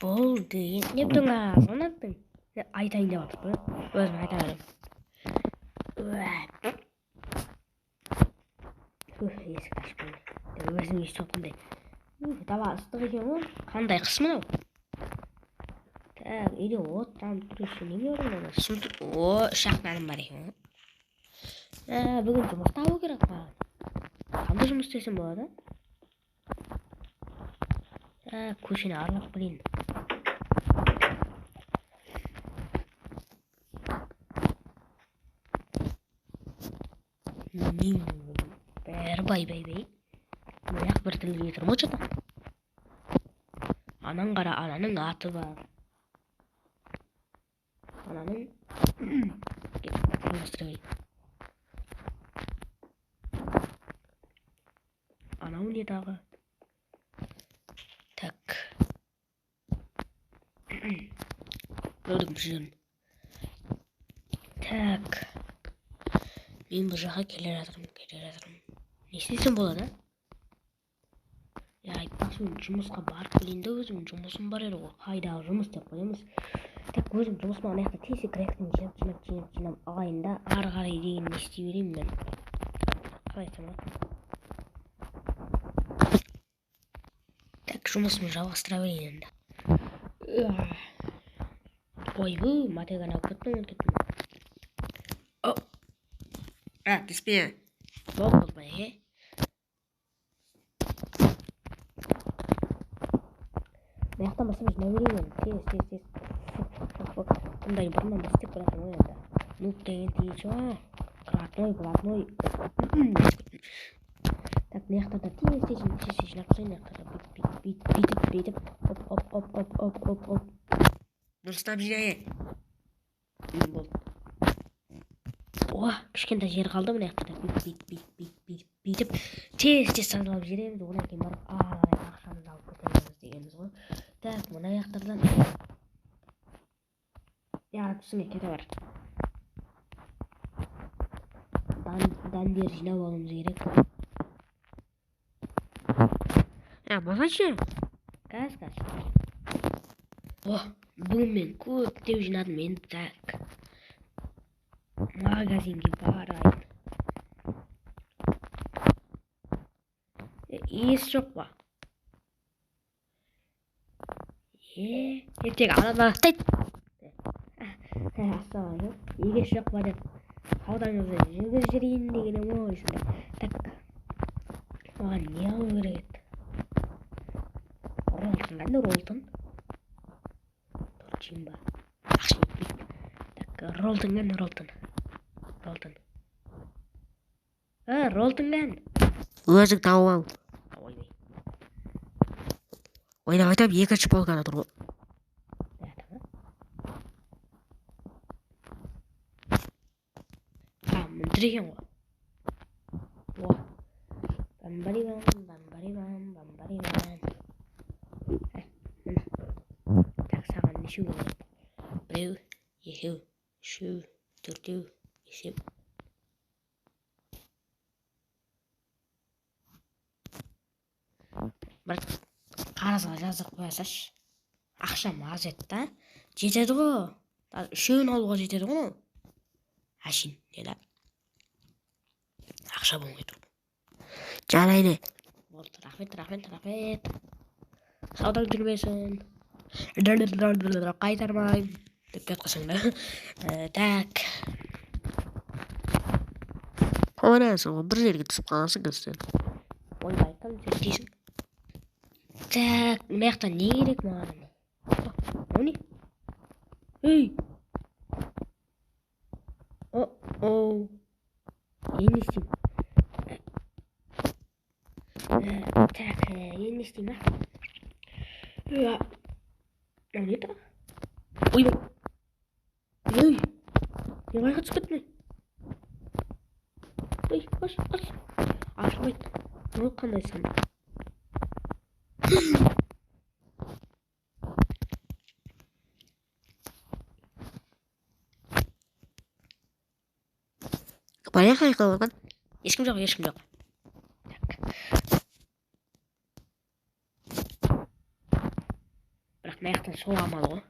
болды. Нубтың азғанаттың. Айтайын деп жатыр. Өзім айта берем. Есік ашып қоймай. Өзім естіп отырмын. Таба ыстық екен ғой. Қандай қыс мынау? Так, үйде от жанып тұр екен. Неге орындады? Шақнаным бар екен. Бүгін жұмыс табу керек маған. Қандай жұмыс істесем болады? Көшені аралап білейін. Бәрі бай. Маяқ бір тілге тұрмай жатыр. Анаң қара, ананың аты бар. Ананың анау не дағы? Так. Көрдім жүрін. Так. Мен бұл жаққа келе жатырмын. Не істесем болады? Айтпақшы мен жұмысқа барып білейін де, өзім жұмысым бар еді ғой. Қайдағы жұмыс деп қоямыз. Так, өзім жұмысыма аяқта тесік ректің жинап алайын да, ары қарай деген не істей берейін мен. Қалай айтсам болады? Так, жұмысымды жалғастыра берейін енді. Ойбай, матеганы алып кеттім. Теспе. Болды ма, Маяқтан басып жинай берейін. Тез. Бұндай бұрыннан бастеп баратын ғой енді. Нуб деген тиінші ма? Блатной. Так, маяқтарда тез жинап қойын. Маяқтарда бүйтіп. Оп. Дұрыстап жинайын. Болды. Кішкентай жер қалды маяқтарда. Бүйтіп. Тез сандалап жібереміз. Одан кейін барып ақшамызды алып көтереміз дегеніміз ғой. Так, мына аяқтардан түсіңе кете бар. Дәндер жинап алуымыз керек. Басашы. Қаз. Бүгін мен көптеп жинадым енді. Так. Магазинге барайын. Ес жоқ па? Ертең алама. Ассалам. Егес жоқ па деп қаудаңызды жүргіз жүрейін дегенім ғой. Так. Оған не алу керек еді? Ролтын қандай ролтын? Торчим ба? Ақша етпейді. Так, ролтын қандай ролтын? Ролтын қандай? Өзің тауып ал. Ойнап айтам, екінші полкада тұр ғой. Мүндір екен ғой. Бамбарибам. Так, саған нешеу керек? 1, 2, 3, 4, 5. Бір қарызға жазып қоясаш. Ақшам аз етті. Жетеді ғой. Үшеуін алуға жетеді ғой. Әшін, деді. Ақша болмай тұр. Жарайды. Болды, рахмет. Саудаң жүрмесін. Қайтармайым. Деп кетқасың да. Так. Қойнайсың, бір жерге түсіп қаласың көстен. Ойбайтын, сөйтейсің. Так, маяқтан не керек маған? Оне? Ей! Енді істейм. Так, енді істейм, не тұр? Ойбай! Ей! Не байға түсіп кеттің? Ей, қаш. Ашылмайды. Қандай сан? Баяқ айқалған. Ешкім жоқ. Бірақ мына жақтан сол амал ғой.